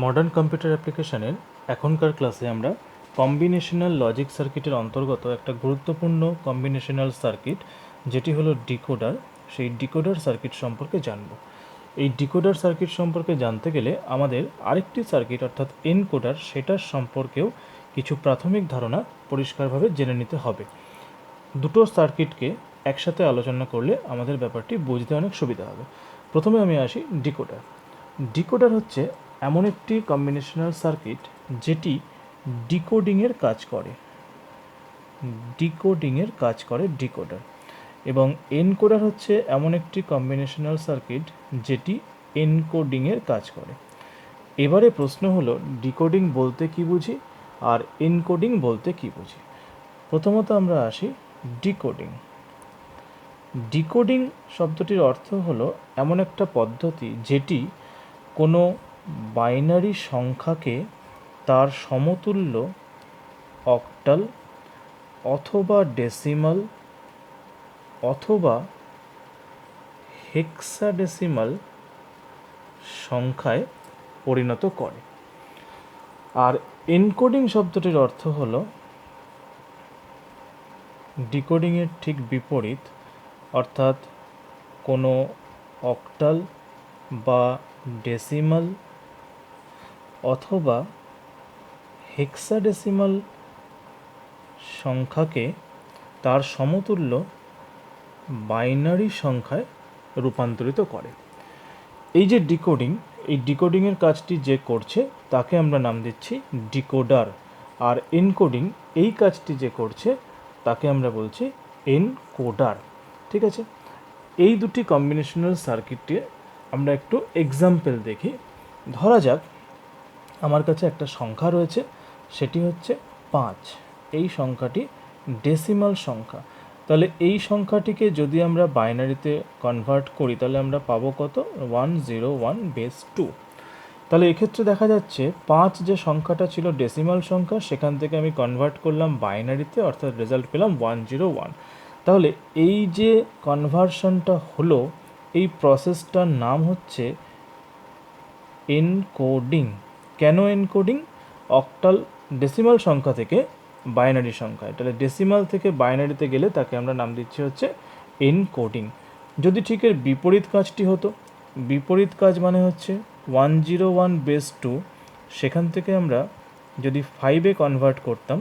Modern computer অ্যাপ্লিকেশনের এখনকার ক্লাসে আমরা কম্বিনেশনাল লজিক সার্কিটের অন্তর্গত একটা গুরুত্বপূর্ণ কম্বিনেশনাল সার্কিট যেটি হলো ডিকোডার, সেই ডিকোডার সার্কিট সম্পর্কে জানব। এই ডিকোডার সার্কিট সম্পর্কে জানতে গেলে আমাদের আরেকটি সার্কিট অর্থাৎ এনকোডার সেটার সম্পর্কেও কিছু প্রাথমিক ধারণা পরিষ্কারভাবে জেনে নিতে হবে। দুটো সার্কিটকে একসাথে আলোচনা করলে আমাদের ব্যাপারটি বুঝতে অনেক সুবিধা হবে। প্রথমে আমি আসি ডিকোডার। ডিকোডার হচ্ছে এমন একটি কম্বিনেশনাল সার্কিট যেটি ডিকোডিংয়ের কাজ করে। ডিকোডার। এবং এনকোডার হচ্ছে এমন একটি কম্বিনেশনাল সার্কিট যেটি এনকোডিংয়ের কাজ করে। এবারে প্রশ্ন হলো ডিকোডিং বলতে কি বুঝি আর এনকোডিং বলতে কি বুঝি। প্রথমত আমরা আসি ডিকোডিং। ডিকোডিং শব্দটির অর্থ হলো এমন একটা পদ্ধতি যেটি কোনো বাইনারি সংখ্যাকে তার সমতুল্য অক্টাল অথবা ডেসিমাল অথবা হেক্সাডেসিমাল সংখ্যায় পরিণত করে। আর এনকোডিং শব্দটির অর্থ হলো ডিকোডিংয়ের ঠিক বিপরীত, অর্থাৎ কোনো অক্টাল বা ডেসিমাল অথবা হেক্সাডেসিমাল সংখ্যাকে তার সমতুল্য বাইনারি সংখ্যায় রূপান্তরিত করে। এই যে ডিকোডিং, এই ডিকোডিংয়ের কাজটি যে করছে তাকে আমরা নাম দিচ্ছি ডিকোডার। আর এনকোডিং এই কাজটি যে করছে তাকে আমরা বলছি এনকোডার। ঠিক আছে, এই দুটি কম্বিনেশনাল সার্কিটে আমরা একটু এক্সাম্পল দেখি। ধরা যাক আমার কাছে একটা সংখ্যা রয়েছে, সেটি হচ্ছে 5। এই সংখ্যাটি ডেসিমাল সংখ্যা। তাহলে এই সংখ্যাটিকে যদি আমরা বাইনারিতে কনভার্ট করি তাহলে আমরা পাবো কত? 101/2। তাহলে এক্ষেত্রে দেখা যাচ্ছে 5 যে সংখ্যাটা ছিল ডেসিমাল সংখ্যা, সেখান থেকে আমি কনভার্ট করলাম বাইনারিতে, অর্থাৎ রেজাল্ট পেলাম 101। তাহলে এই যে কনভার্সনটা হলো, এই প্রসেসটার নাম হচ্ছে এনকোডিং। কেন এনকোডিং? অক্টাল ডেসিমাল সংখ্যা থেকে বাইনারি সংখ্যায়, তাহলে ডেসিমাল থেকে বাইনারিতে গেলে তাকে আমরা নাম দিচ্ছি হচ্ছে এনকোডিং। যদি ঠিক এর বিপরীত কাজটি হতো, বিপরীত কাজ মানে হচ্ছে 101/2, সেখান থেকে আমরা যদি 5-এ কনভার্ট করতাম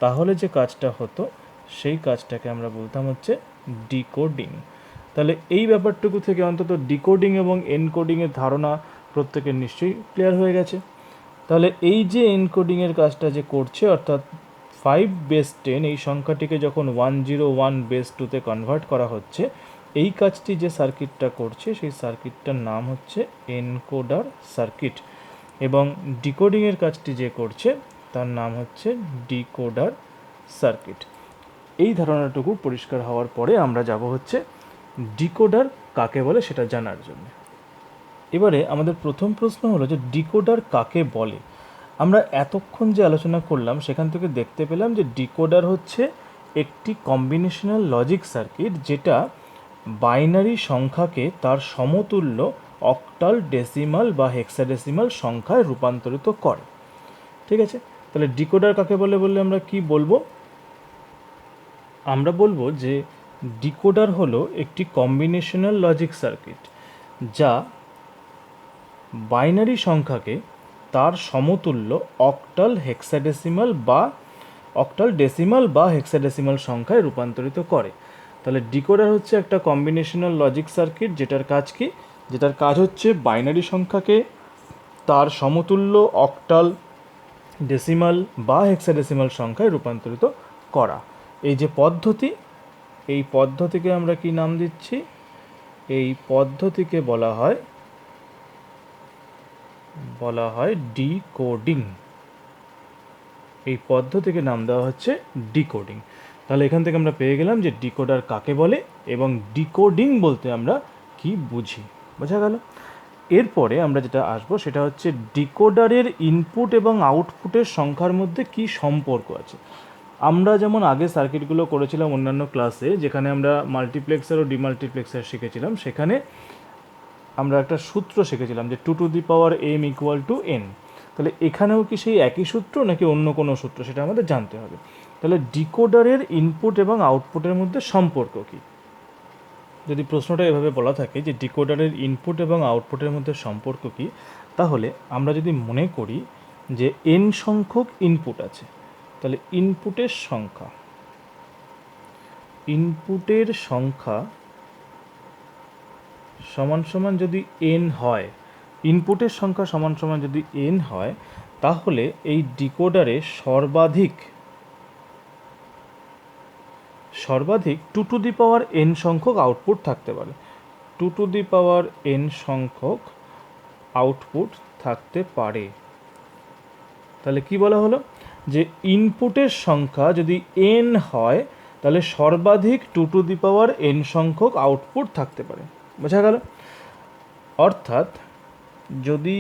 তাহলে যে কাজটা হতো সেই কাজটাকে আমরা বলতাম হচ্ছে ডিকোডিং। তাহলে এই ব্যাপারটুকু থেকে অন্তত ডিকোডিং এবং এনকোডিংয়ের ধারণা প্রত্যেকের নিশ্চয়ই ক্লিয়ার হয়ে গেছে। তাহলে এই যে এনকোডিংয়ের কাজটা যে করছে, অর্থাৎ 5/10 এই সংখ্যাটিকে যখন 101/2-তে কনভার্ট করা হচ্ছে, এই কাজটি যে সার্কিটটা করছে সেই সার্কিটটার নাম হচ্ছে এনকোডার সার্কিট। এবং ডিকোডিংয়ের কাজটি যে করছে তার নাম হচ্ছে ডিকোডার সার্কিট। এই ধারণাটুকু পরিষ্কার হওয়ার পরে আমরা যাব হচ্ছে ডিকোডার কাকে বলে সেটা জানার জন্য। এবারে আমাদের প্রথম প্রশ্ন হলো যে ডিকোডার কাকে বলে। আমরা এতক্ষণ যে আলোচনা করলাম সেখান থেকে দেখতে পেলাম যে ডিকোডার হচ্ছে একটি কম্বিনেশনাল লজিক সার্কিট যেটা বাইনারি সংখ্যাকে তার সমতুল্য অক্টাল, ডেসিমাল বা হেক্সাডেসিমাল সংখ্যায় রূপান্তরিত করে। ঠিক আছে, তাহলে ডিকোডার কাকে বলে বললে আমরা কি বলবো? আমরা বলবো যে ডিকোডার হলো একটি কম্বিনেশনাল লজিক সার্কিট যা বাইনারি সংখ্যাকে তার সমতুল্য অক্টাল, হেক্সাডেসিমাল বা অক্টাল, ডেসিমাল বা হেক্সাডেসিমাল সংখ্যায় রূপান্তরিত করে। তাহলে ডিকোডার হচ্ছে একটা কম্বিনেশনাল লজিক সার্কিট যেটার কাজ কি? যেটার কাজ হচ্ছে বাইনারি সংখ্যাকে তার সমতুল্য অক্টাল, ডেসিমাল বা হেক্সাডেসিমাল সংখ্যায় রূপান্তরিত করা। এই যে পদ্ধতি, এই পদ্ধতিকে আমরা কি নাম দিচ্ছি? এই পদ্ধতিকে বলা হয় ডিকোডিং। এই পদ্ধতিকে নাম দেওয়া হচ্ছে ডিকোডিং। তাহলে এখান থেকে আমরা পেয়ে গেলাম যে ডিকোডার কাকে বলে এবং ডিকোডিং বলতে আমরা কি বুঝি। বোঝা গেল? এরপরে আমরা যেটা আসবো সেটা হচ্ছে ডিকোডারের ইনপুট এবং আউটপুটের সংখ্যার মধ্যে কি সম্পর্ক আছে। আমরা যেমন আগে সার্কিটগুলো করেছিলাম অন্যান্য ক্লাসে, যেখানে আমরা মাল্টিপ্লেক্সার ও ডিমাল্টিপ্লেক্সার শিখেছিলাম, সেখানে আমরা একটা সূত্র শিখেছিলাম যে 2 to the power m = n। তাহলে এখানেও কি সেই একই সূত্র নাকি অন্য কোনো সূত্র, সেটা আমাদের জানতে হবে। তাহলে ডিকোডারের ইনপুট এবং আউটপুটের মধ্যে সম্পর্ক কী? যদি প্রশ্নটা এভাবে বলা থাকে যে ডিকোডারের ইনপুট এবং আউটপুটের মধ্যে সম্পর্ক কী, তাহলে আমরা যদি মনে করি যে n সংখ্যক ইনপুট আছে, তাহলে ইনপুটের সংখ্যা সমান সমান যদি n হয়, ইনপুটের সংখ্যা সমান সমান যদি n হয়, তাহলে এই ডিকোডারে সর্বাধিক 2n সংখ্যক আউটপুট থাকতে পারে। 2n সংখ্যক আউটপুট থাকতে পারে। তাহলে কি বলা হলো, যে ইনপুটের সংখ্যা যদি n হয়, তাহলে সর্বাধিক 2n সংখ্যক আউটপুট থাকতে পারে। বোঝা গেল? অর্থাৎ যদি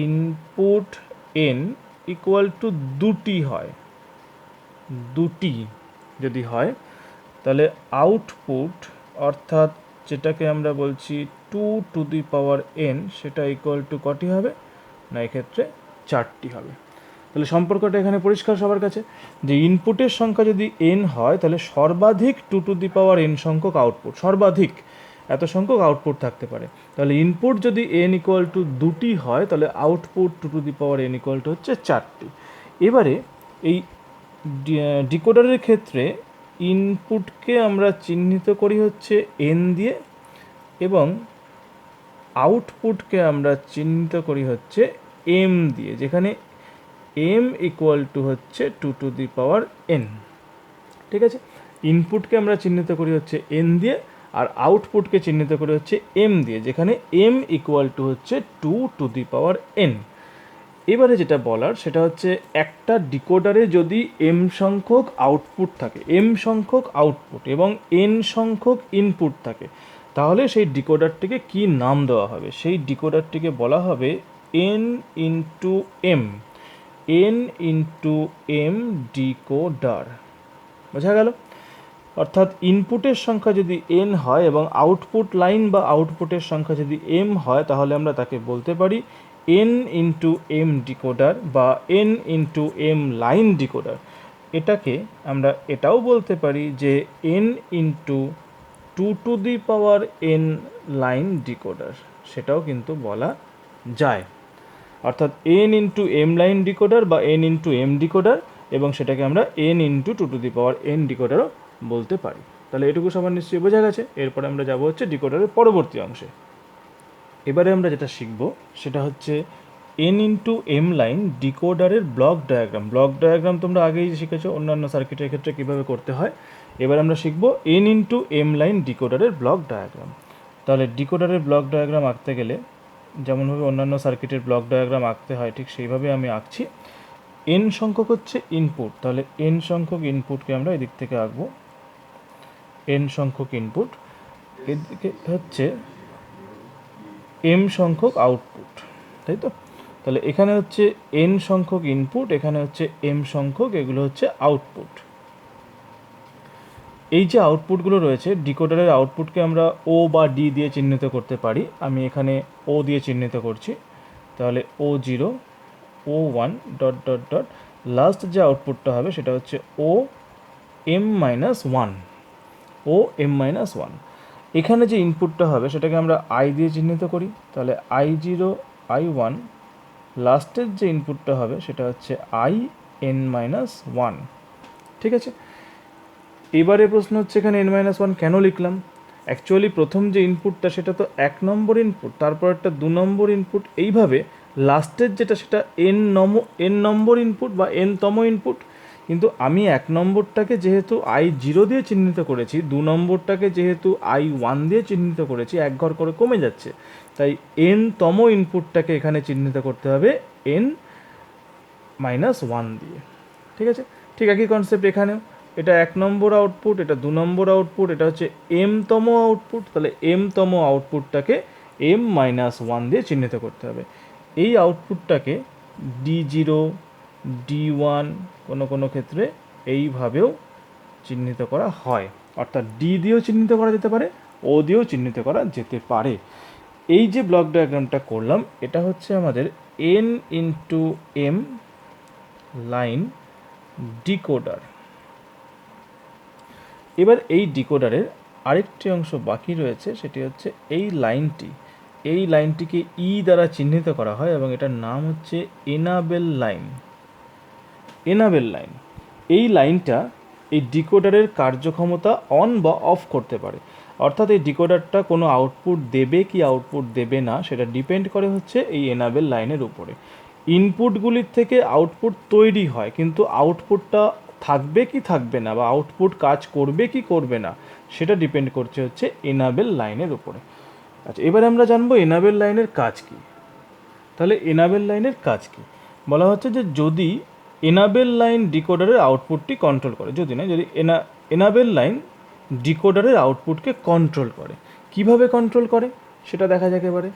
ইনপুট n ইকুয়াল টু 2টি হয়, 2টি যদি হয়, তাহলে আউটপুট অর্থাৎ যেটাকে আমরা বলছি 2n, সেটা ইকুয়াল টু কটি হবে না, এক্ষেত্রে 4টি হবে। তাহলে সম্পর্কটা এখানে পরিষ্কার সবার কাছে, যে ইনপুটের সংখ্যা যদি n হয়, তাহলে সর্বাধিক 2n সংখ্যক আউটপুট, সর্বাধিক এত সংখ্যক আউটপুট থাকতে পারে। তাহলে ইনপুট যদি n ইকুয়াল টু 2টি হয়, তাহলে আউটপুট 2n ইকুয়াল টু হচ্ছে 4টি। এবারে এই ডিকোডারের ক্ষেত্রে ইনপুটকে আমরা চিহ্নিত করি হচ্ছে n দিয়ে, এবং আউটপুটকে আমরা চিহ্নিত করি হচ্ছে m দিয়ে, যেখানে m ইকুয়াল টু হচ্ছে 2n। ঠিক আছে, ইনপুটকে আমরা চিহ্নিত করি হচ্ছে n দিয়ে, আর আউটপুটকে চিহ্নিত করি হচ্ছে m দিয়ে, যেখানে m ইকুয়াল টু হচ্ছে 2n। এবারে যেটা বলার সেটা হচ্ছে, একটা ডিকোডারে যদি m সংখ্যক আউটপুট থাকে, m সংখ্যক আউটপুট এবং n সংখ্যক ইনপুট থাকে, তাহলে সেই ডিকোডারটিকে কি নাম দেওয়া হবে? সেই ডিকোডারটিকে বলা হবে n ইন্টু m ডিকোডার। বোঝা গেল? অর্থাৎ ইনপুটের সংখ্যা যদি n হয় এবং আউটপুট লাইন বা আউটপুটের সংখ্যা যদি m হয়, তাহলে আমরা তাকে বলতে পারি n ইন্টু m ডিকোডার বা n into m line decoder. এটাকে আমরা এটাও বলতে পারি যে n into 2n line decoder, সেটাও কিন্তু বলা যায়। অর্থাৎ n into m line decoder বা n ইন্টু m ডিকোডার, এবং সেটাকে আমরা n ইন্টু 2n ডিকোডারও বলতে পারি। তাহলে এটুকু সবার নিশ্চয়ই বোঝা গেছে। এরপরে আমরা যাব হচ্ছে ডিকোডারের পরবর্তী অংশে। এবারে আমরা যেটা শিখব সেটা হচ্ছে n ইন্টু m লাইন ডিকোডারের ব্লক ডায়াগ্রাম। ব্লক ডায়াগ্রাম তোমরা আগেই শিখেছো অন্যান্য সার্কিটের ক্ষেত্রে কীভাবে করতে হয়। এবার আমরা শিখব n ইন্টু m লাইন ডিকোডারের ব্লক ডায়াগ্রাম। তাহলে ডিকোডারের ব্লক ডায়াগ্রাম আঁকতে গেলে যেমনভাবে অন্যান্য সার্কিটের ব্লক ডায়াগ্রাম আঁকতে হয়, ঠিক সেইভাবে আমি আঁকছি। n সংখ্যক হচ্ছে ইনপুট, তাহলে n সংখ্যক ইনপুটকে আমরা এদিক থেকে আঁকবো, n সংখ্যক ইনপুট, এদিকে হচ্ছে m সংখ্যক আউটপুট, তাই তো? তাহলে এখানে হচ্ছে n সংখ্যক ইনপুট, এখানে হচ্ছে m সংখ্যক, এগুলো হচ্ছে আউটপুট। এই যে আউটপুটগুলো রয়েছে, ডিকোডারের আউটপুটকে আমরা ও বা ডি দিয়ে চিহ্নিত করতে পারি। আমি এখানে ও দিয়ে চিহ্নিত করছি। তাহলে O0, O1 dot dot dot, last যে আউটপুটটা হবে সেটা হচ্ছে OM-1, OM-1। এখানে যে ইনপুটটা হবে সেটাকে আমরা I দিয়ে চিহ্নিত করি। তাহলে I0, I1, লাস্টের যে ইনপুটটা হবে সেটা হচ্ছে IN-1। ঠিক আছে, এবারে প্রশ্ন হচ্ছে এখানে n-1 কেন লিখলাম? অ্যাকচুয়ালি প্রথম যে ইনপুটটা সেটা তো 1 নম্বর ইনপুট, তারপর একটা 2 নম্বর ইনপুট, এইভাবে লাস্টের যেটা সেটা n নম্বর ইনপুট বা n-তম ইনপুট। কিন্তু আমি 1 নম্বরটাকে যেহেতু I0 দিয়ে চিহ্নিত করেছি, 2 নম্বরটাকে যেহেতু I1 দিয়ে চিহ্নিত করেছি, এক ঘর করে কমে যাচ্ছে, তাই n-তম ইনপুটটাকে এখানে চিহ্নিত করতে হবে n-1 দিয়ে। ঠিক আছে, ঠিক একই কনসেপ্ট এখানেও। এটা 1 নম্বর আউটপুট, এটা 2 নম্বর আউটপুট, এটা হচ্ছে m-তম আউটপুট, তাহলে m-তম আউটপুটটাকে m-1 দিয়ে চিহ্নিত করতে হবে। এই আউটপুটটাকে D0, D1, কোনো ক্ষেত্রে এইভাবেও চিহ্নিত করা হয়। অর্থাৎ D দিয়েও চিহ্নিত করা যেতে পারে, O দিয়েও চিহ্নিত করা যেতে পারে। এই যে ব্লক ডায়াগ্রামটা করলাম এটা হচ্ছে আমাদের n into M line decoder. এবার এই ডিকোডারের আরেকটি অংশ বাকি রয়েছে, সেটি হচ্ছে এই লাইনটি। এই লাইনটিকে ই দ্বারা চিহ্নিত করা হয় এবং এটার নাম হচ্ছে এনাবেল লাইন। এনাবেল লাইন, এই লাইনটা এই ডিকোডারের কার্যক্ষমতা অন বা অফ করতে পারে। অর্থাৎ এই ডিকোডারটা কোনো আউটপুট দেবে কি আউটপুট দেবে না সেটা ডিপেন্ড করে হচ্ছে এই এনাবেল লাইনের উপরে। ইনপুটগুলির থেকে আউটপুট তৈরি হয়, কিন্তু আউটপুটটা থাকবে কি থাকবে না বা আউটপুট কাজ করবে কি করবে না সেটা ডিপেন্ড করছে হচ্ছে এনাবেল লাইনের উপরে। আচ্ছা, এবারে আমরা জানবো এনাবেল লাইনের কাজ কি। তাহলে এনাবেল লাইনের কাজ কি বলা হচ্ছে যে যদি এনাবেল লাইন ডিকোডারের আউটপুটটি কন্ট্রোল করে, যদি না যদি এনাবেল লাইন ডিকোডারের আউটপুটকে কন্ট্রোল করে। কিভাবে কন্ট্রোল করে সেটা দেখা যাক এবারে।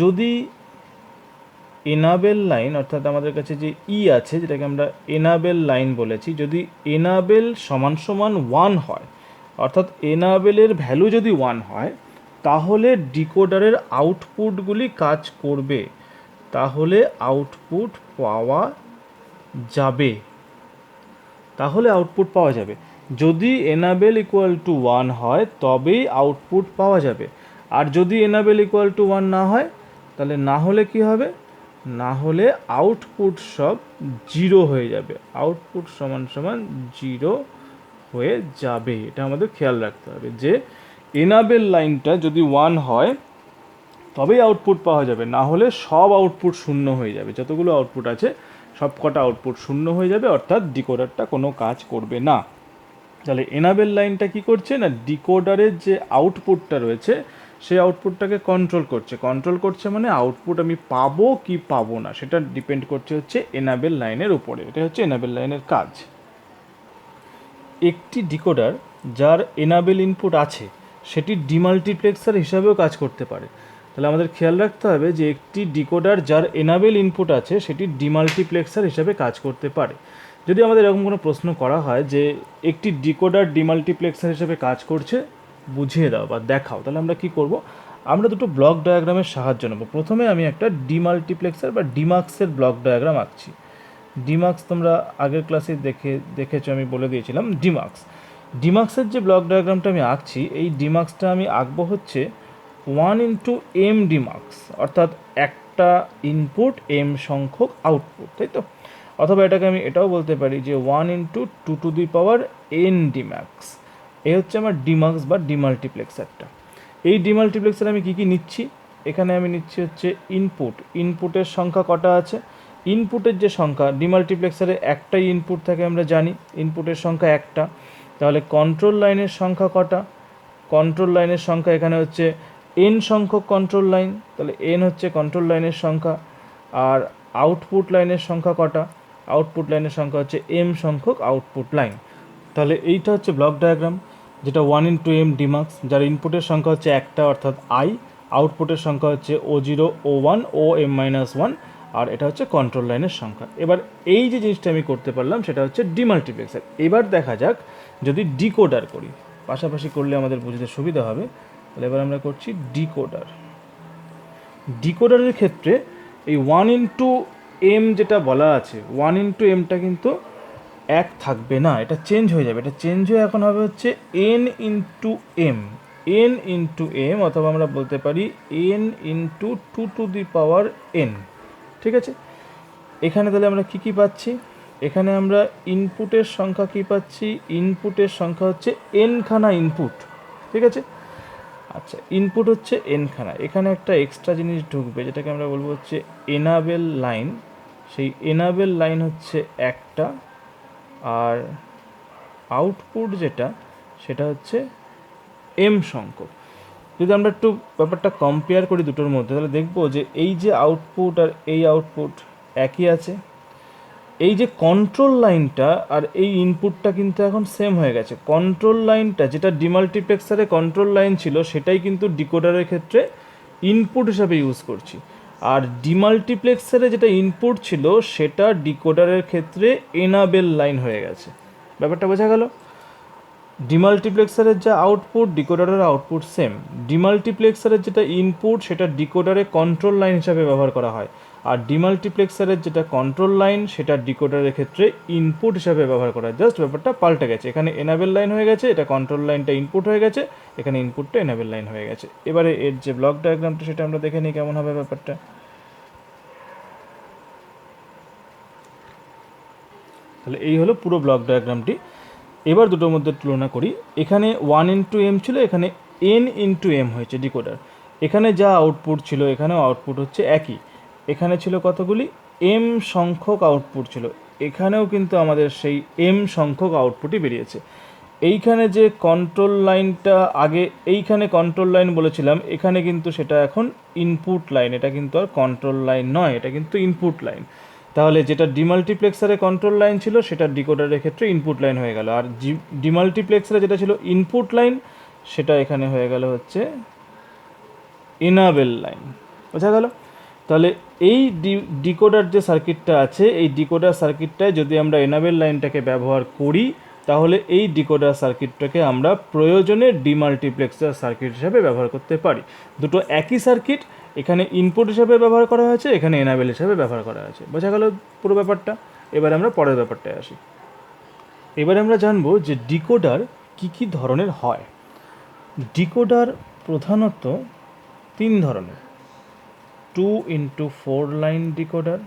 যদি এনাবেল লাইন অর্থাৎ আমাদের কাছে যে ই আছে যেটাকে আমরা এনাবেল লাইন বলেছি, যদি এনাবেল সমান সমান 1 হয়, অর্থাৎ এনাবেলের ভ্যালু যদি 1 হয় তাহলে ডিকোডারের আউটপুটগুলি কাজ করবে, তাহলে আউটপুট পাওয়া যাবে, তাহলে আউটপুট পাওয়া যাবে। যদি এনাবেল ইকুয়াল টু 1 হয় তবেই আউটপুট পাওয়া যাবে। আর যদি এনাবেল ইকুয়াল টু 1 না হয় তাহলে না হলে কি হবে, না হলে আউটপুট সব 0 হয়ে যাবে, আউটপুট সমান সমান 0 হয়ে যাবে। এটা আমাদের খেয়াল রাখতে হবে যে এনাবেল লাইনটা যদি 1 হয় তবেই আউটপুট পাওয়া যাবে, না হলে সব আউটপুট শূন্য হয়ে যাবে, যতগুলো আউটপুট আছে সব কটা আউটপুট শূন্য হয়ে যাবে, অর্থাৎ ডিকোডারটা কোনো কাজ করবে না। তাহলে এনাবেল লাইনটা কি করছে না, ডিকোডারের যে আউটপুটটা রয়েছে সেই আউটপুটটাকে কন্ট্রোল করছে মানে আউটপুট আমি পাবো কি পাবো না সেটা ডিপেন্ড করছে হচ্ছে এনাবেল লাইনের উপরে। এটা হচ্ছে এনাবেল লাইনের কাজ। একটি ডিকোডার যার এনাবেল ইনপুট আছে সেটি ডিমাল্টিপ্লেক্সার হিসাবেও কাজ করতে পারে। তাহলে আমাদের খেয়াল রাখতে হবে যে একটি ডিকোডার যার এনাবেল ইনপুট আছে সেটি ডিমাল্টিপ্লেক্সার হিসাবে কাজ করতে পারে। যদি আমাদের এরকম কোনো প্রশ্ন করা হয় যে একটি ডিকোডার ডিমাল্টিপ্লেক্সার হিসেবে কাজ করছে বুঝিয়ে দাও বা দেখাও, তাহলে আমরা কি করব, আমরা দুটো ব্লক ডায়াগ্রামের সাহায্য নেব। প্রথমে আমি একটা ডিমাল্টিপ্লেক্সার বা ডিমাক্সের ব্লক ডায়াগ্রাম আঁকছি। ডিমাক্স তোমরা আগের ক্লাসে দেখেছো, আমি বলে দিয়েছিলাম ডিমাক্সের যে ব্লক ডায়াগ্রামটা আমি আঁকছি, এই ডিমাক্সটা আমি আঁকবো হচ্ছে 1 ইন্টু এম ডিমাক্স, অর্থাৎ একটা ইনপুট এম সংখ্যক আউটপুট, তাই তো। অথবা এটাকে আমি এটাও বলতে পারি যে 1 into 2 to the power n demux. এই হচ্ছে আমার ডিমাক্স বা ডিমাল্টিপ্লেক্সারটা। এই ডিমাল্টিপ্লেক্সার আমি কী কী নিচ্ছি, এখানে আমি নিচ্ছি হচ্ছে ইনপুটের সংখ্যা কটা আছে, ইনপুটের যে সংখ্যা, ডিমাল্টিপ্লেক্সারে একটাই ইনপুট থাকে আমরা জানি, ইনপুটের সংখ্যা একটা। তাহলে কন্ট্রোল লাইনের সংখ্যা কটা, কন্ট্রোল লাইনের সংখ্যা এখানে হচ্ছে এন সংখ্যক কন্ট্রোল লাইন, তাহলে এন হচ্ছে কন্ট্রোল লাইনের সংখ্যা। আর আউটপুট লাইনের সংখ্যা কটা, আউটপুট লাইনের সংখ্যা হচ্ছে এম সংখ্যক আউটপুট লাইন। তাহলে এইটা হচ্ছে ব্লক ডায়াগ্রাম, যেটা 1 ইন্টু এম ডিমাক্স, যার ইনপুটের সংখ্যা হচ্ছে একটা অর্থাৎ আই, আউটপুটের সংখ্যা হচ্ছে O0 O1 ও M-1, আর এটা হচ্ছে কন্ট্রোল লাইনের সংখ্যা। এবার এই যে জিনিসটা আমি করতে পারলাম সেটা হচ্ছে ডিমাল্টিপ্লেক্সার। এবার দেখা যাক যদি ডিকোডার করি, পাশাপাশি করলে আমাদের বুঝতে সুবিধা হবে। তাহলে এবার আমরা করছি ডিকোডারের ক্ষেত্রে এই 1 ইন্টু এম যেটা বলা আছে, 1 ইন্টু এমটা কিন্তু এক থাকবে না, এটা চেঞ্জ হয়ে যাবে। এটা চেঞ্জ হয়ে এখন হবে হচ্ছে এন ইন্টু এম, অথবা আমরা বলতে পারি N into 2 to the power N. ঠিক আছে, এখানে তাহলে আমরা কি পাচ্ছি, এখানে আমরা ইনপুটের সংখ্যা কি পাচ্ছি, ইনপুটের সংখ্যা হচ্ছে এনখানা ইনপুট। ঠিক আছে, আচ্ছা ইনপুট হচ্ছে এনখানা, এখানে একটা এক্সট্রা জিনিস ঢুকবে যেটাকে আমরা বলবো হচ্ছে এনাবেল লাইন। সেই এনাবেল লাইন হচ্ছে একটা, আর আউটপুট যেটা সেটা হচ্ছে এম সংখ্যক। যদি আমরা একটু ব্যাপারটা কম্পেয়ার করি দুটোর মধ্যে, তাহলে দেখব যে এই যে আউটপুট আর এই আউটপুট একই আছে। এই যে কন্ট্রোল লাইনটা আর এই ইনপুটটা কিন্তু এখন সেম হয়ে গেছে। কন্ট্রোল লাইনটা যেটা ডিমাল্টিপ্লেক্সারে কন্ট্রোল লাইন ছিল সেটাই কিন্তু ডিকোডারের ক্ষেত্রে ইনপুট হিসাবে ইউজ করছি, আর ডিমাল্টিপ্লেক্সারে যেটা ইনপুট ছিল সেটা ডিকোডারের ক্ষেত্রে এনাবেল লাইন হয়ে গেছে। ব্যাপারটা বোঝা গেল? ডিমাল্টিপ্লেক্সারের যা আউটপুট ডিকোডারের আউটপুট সেম। ডিমাল্টিপ্লেক্সারের যেটা ইনপুট সেটা ডিকোডারে কন্ট্রোল লাইন হিসাবে ব্যবহার করা হয়, আর ডিমাল্টিপ্লেক্সারের যেটা কন্ট্রোল লাইন সেটা ডিকোডারের ক্ষেত্রে ইনপুট হিসাবে ব্যবহার করা হয়। জাস্ট ব্যাপারটা পাল্টে গেছে, এখানে এনাবেল লাইন হয়ে গেছে, এটা কন্ট্রোল লাইনটা ইনপুট হয়ে গেছে, এখানে ইনপুটটা এনাবেল লাইন হয়ে গেছে। এবারে এর যে ব্লক ডায়াগ্রামটা সেটা আমরা দেখে নিই কেমন হবে ব্যাপারটা। তাহলে এই হলো পুরো ব্লক ডায়াগ্রামটি। এবার দুটোর মধ্যে তুলনা করি। এখানে 1 × m ছিল, এখানে n × m হয়েছে ডিকোডার। এখানে যা আউটপুট ছিল এখানেও আউটপুট হচ্ছে একই। এখানে ছিল কতগুলি m সংখ্যক আউটপুট ছিল, এখানেও কিন্তু আমাদের সেই m সংখ্যক আউটপুটই বেরিয়েছে। এইখানে যে কন্ট্রোল লাইনটা আগে এইখানে কন্ট্রোল লাইন বলেছিলাম, এখানে কিন্তু সেটা এখন ইনপুট লাইন, এটা কিন্তু আর কন্ট্রোল লাইন নয়, এটা কিন্তু ইনপুট লাইন। তাহলে যেটা ডিমাল্টিপ্লেক্সারে কন্ট্রোল লাইন ছিল সেটা ডিকোডারের ক্ষেত্রে ইনপুট লাইন হয়ে গেল, আর ডিমাল্টিপ্লেক্সারে যেটা ছিল ইনপুট লাইন সেটা এখানে হয়ে গেল হচ্ছে এনাবেল লাইন। বোঝা গেল? তাহলে এই ডিকোডার যে সার্কিটটা আছে, এই ডিকোডার সার্কিটটায় যদি আমরা এনাবেল লাইনটাকে ব্যবহার করি তাহলে এই ডিকোডার সার্কিটটাকে আমরা প্রয়োজনে ডিমাল্টিপ্লেক্সার সার্কিট হিসাবে ব্যবহার করতে পারি। দুটো একই সার্কিট, এখানে ইনপুট হিসাবে ব্যবহার করা হয়েছে, এখানে এনাবেল হিসাবে ব্যবহার করা হয়েছে। বোঝা গেল পুরো ব্যাপারটা? এবার আমরা পরের ব্যাপারটায় আসি। এবারে আমরা জানবো যে ডিকোডার কী কী ধরনের হয়। ডিকোডার প্রধানত 3 ধরনের। 2 × 4 লাইন ডিকোডার,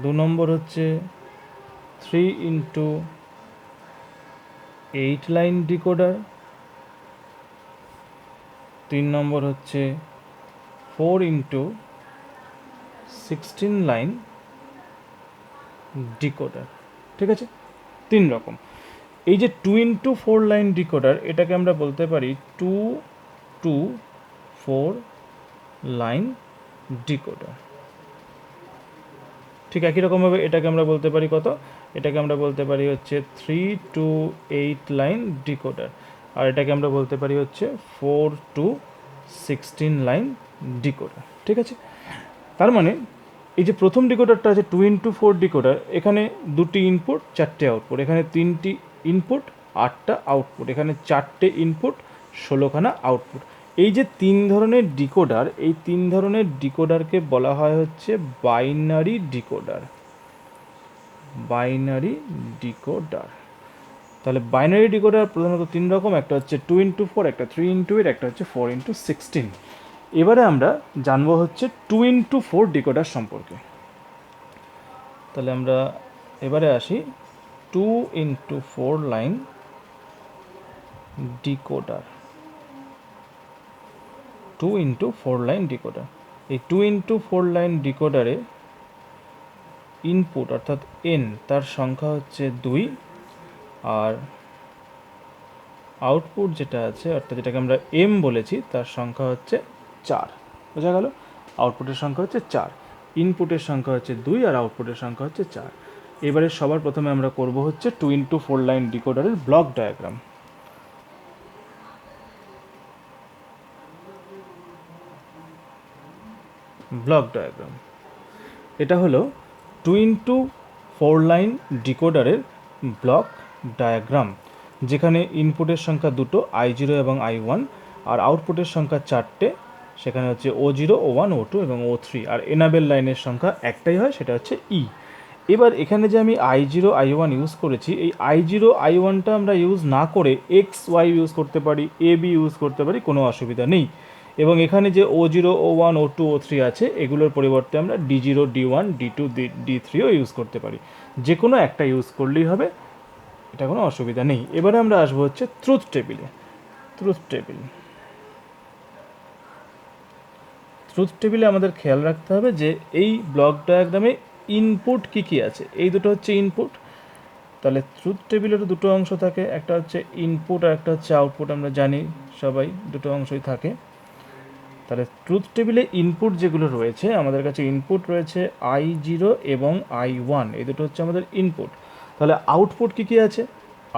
2 নম্বর হচ্ছে 3 × 8 লাইন ডিকোডার, 3 নম্বর হচ্ছে 4 × 16 লাইন ডিকোডার। ঠিক আছে, 3 রকম। এই যে 2 × 4 লাইন ডিকোডার, এটাকে আমরা বলতে পারি 2 to 4 লাইন ডিকোডার। ঠিক একই রকমভাবে এটাকে আমরা বলতে পারি কত, এটাকে আমরা বলতে পারি হচ্ছে 3 to 8 লাইন ডিকোডার, আর এটাকে আমরা বলতে পারি হচ্ছে 4 to 16 লাইন ডিকোডার। ঠিক আছে, তার মানে এই যে প্রথম ডিকোডারটা আছে 2 × 4 ডিকোডার, এখানে 2টি ইনপুট 4টে আউটপুট, এখানে 3টি ইনপুট 8টা আউটপুট, এখানে 4টে ইনপুট 16খানা আউটপুট। এই যে 3 ধরনের ডিকোডার, এই 3 ধরনের ডিকোডারকে বলা হয় হচ্ছে বাইনারি ডিকোডার। Binary decoder. তাহলে বাইনারি ডিকোডার প্রধানত 3 রকম, একটা হচ্ছে 2 × 4, একটা 3 × 8, একটা হচ্ছে 4 × 16। এবারে আমরা জানবো হচ্ছে 2 × 4 ডিকোডার সম্পর্কে। তাহলে আমরা এবারে আসি 2 × 4 লাইন ডিকোডার। 2 × 4 লাইন ডিকোডার, এই 2 × 4 লাইন ডিকোডারে ইনপুট অর্থাৎ n তার সংখ্যা হচ্ছে 2, আর আউটপুট যেটা আছে অর্থাৎ যেটাকে আমরা m বলেছি তার সংখ্যা হচ্ছে 4। বোঝা গেল? আউটপুটের সংখ্যা হচ্ছে 4, ইনপুটের সংখ্যা হচ্ছে 2 আর আউটপুটের সংখ্যা হচ্ছে 4। এবারে সবার প্রথমে আমরা করব হচ্ছে 2 × 4 লাইন ডিকোডারের ব্লক ডায়াগ্রাম। ব্লক ডায়াগ্রাম এটা হলো 2 × 4 লাইন ডিকোডারের ব্লক ডায়াগ্রাম, যেখানে ইনপুটের সংখ্যা 2টো I0 এবং I1, আর আউটপুটের সংখ্যা 4টে, সেখানে হচ্ছে O0, O1, O2 এবং O3, আর এনাবেল লাইনের সংখ্যা একটাই হয়, সেটা হচ্ছে E। এবার এখানে যে আমি I0 I1 ইউজ করেছি, এই I0 I1টা আমরা ইউজ না করে XY ইউজ করতে পারি, AB ইউজ করতে পারি, কোনো অসুবিধা নেই। এবং এখানে যে O0, O1, O2, O3 আছে, এগুলোর পরিবর্তে আমরা D0, D1, D2, D3ও ইউজ করতে পারি। যে কোনো একটা ইউজ করলেই হবে, এটা কোনো অসুবিধা নেই। এবারে আমরা আসবো হচ্ছে ট্রুথ টেবিলে। ট্রুথ টেবিল, ট্রুথ টেবিলে আমাদের খেয়াল রাখতে হবে যে এই ব্লক ডায়াগ্রামে ইনপুট কী কী আছে। এই দুটো হচ্ছে ইনপুট। তাহলে ট্রুথ টেবিলেরও দুটো অংশ থাকে, একটা হচ্ছে ইনপুট আর একটা হচ্ছে আউটপুট। আমরা জানি সবাই দুটো অংশই থাকে। তাহলে ট্রুথ টেবিলে ইনপুট যেগুলো রয়েছে, আমাদের কাছে ইনপুট রয়েছে I0 এবং I1, এই দুটো হচ্ছে আমাদের ইনপুট। তাহলে আউটপুট কী কী আছে?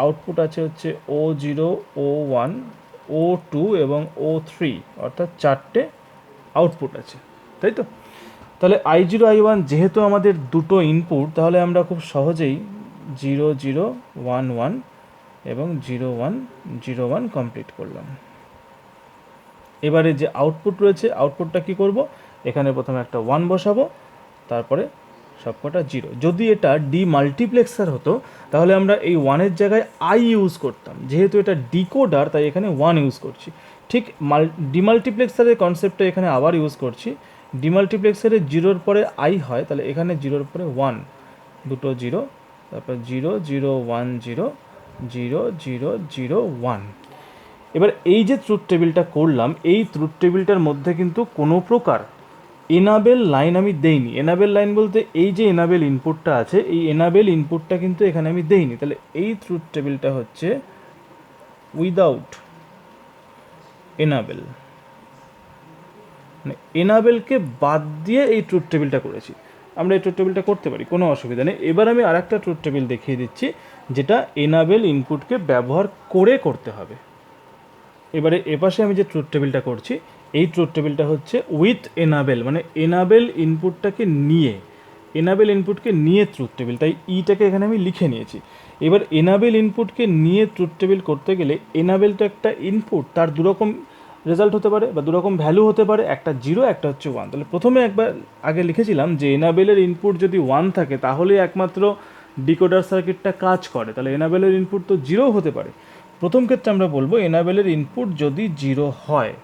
আউটপুট আছে হচ্ছে O0, O1, O2 এবং O3, অর্থাৎ 4টে আউটপুট আছে, তাই তো? তাহলে i0 i1 যেহেতু আমাদের দুটো ইনপুট, তাহলে আমরা খুব সহজেই 0 0 1 1 এবং 0 1 0 1 কমপ্লিট করলাম। এবারে যে আউটপুট রয়েছে, আউটপুটটা কি করব, এখানে প্রথমে একটা 1 বসাবো, তারপরে সবকটা 0। যদি এটা ডিমাল্টিপ্লেক্সার হতো তাহলে আমরা এই 1-এর জায়গায় i ইউজ করতাম, যেহেতু এটা ডিকোডার তাই এখানে 1 ইউজ করছি। ঠিক ডিমাল্টিপ্লেক্সারের কনসেপ্টটা এখানে আবার ইউজ করছি। ডিমাল্টিপ্লেক্সারে 0-র পরে i হয়, তাহলে এখানে 0-র পরে 1, দুটো 0, তারপর 0 0 1 0 0 0 0 1। এবার এই যে ট্রুথ টেবিলটা করলাম, এই ট্রুথ টেবিলটার মধ্যে কিন্তু কোনো প্রকার এনাবেল লাইন আমি দেইনি। এনাবেল লাইন বলতে এই যে এনাবেল ইনপুটটা আছে, এই এনাবেল ইনপুটটা কিন্তু এখানে আমি দেইনি। তাহলে এই ট্রুথ টেবিলটা হচ্ছে উইদাউট এনাবেল, মানে এনাবেলকে বাদ দিয়ে এই ট্রুথ টেবিলটা করেছি। আমরা এই ট্রুথ টেবিলটা করতে পারি, কোনো অসুবিধা নেই। এবার আমি আরেকটা ট্রুথ টেবিল দেখিয়ে দিচ্ছি, যেটা এনাবেল ইনপুটকে ব্যবহার করে করতে হবে। এবারে এপাশে আমি যে ট্রুথ টেবিলটা করছি, এই ট্রুথ টেবিলটা হচ্ছে উইথ এনাবেল, মানে এনাবেল ইনপুটটাকে নিয়ে, এনাবেল ইনপুটকে নিয়ে ট্রুথ টেবিল, তাই ইটাকে এখানে আমি লিখে নিয়েছি। এবার এনাবেল ইনপুটকে নিয়ে ট্রুথ টেবিল করতে গেলে এনাবেলটা একটা ইনপুট, তার দুরকম রেজাল্ট হতে পারে বা দুরকম ভ্যালু হতে পারে, একটা 0 একটা হচ্ছে 1। তাহলে প্রথমে একবার আগে লিখেছিলাম যে এনাবেলের ইনপুট যদি 1 থাকে তাহলে একমাত্র ডিকোডার সার্কিটটা কাজ করে, তাহলে এনাবেলের ইনপুট তো 0 হতে পারে। প্রথম ক্ষেত্রে আমরা বলবো এনাবেলের ইনপুট যদি 0 হয়,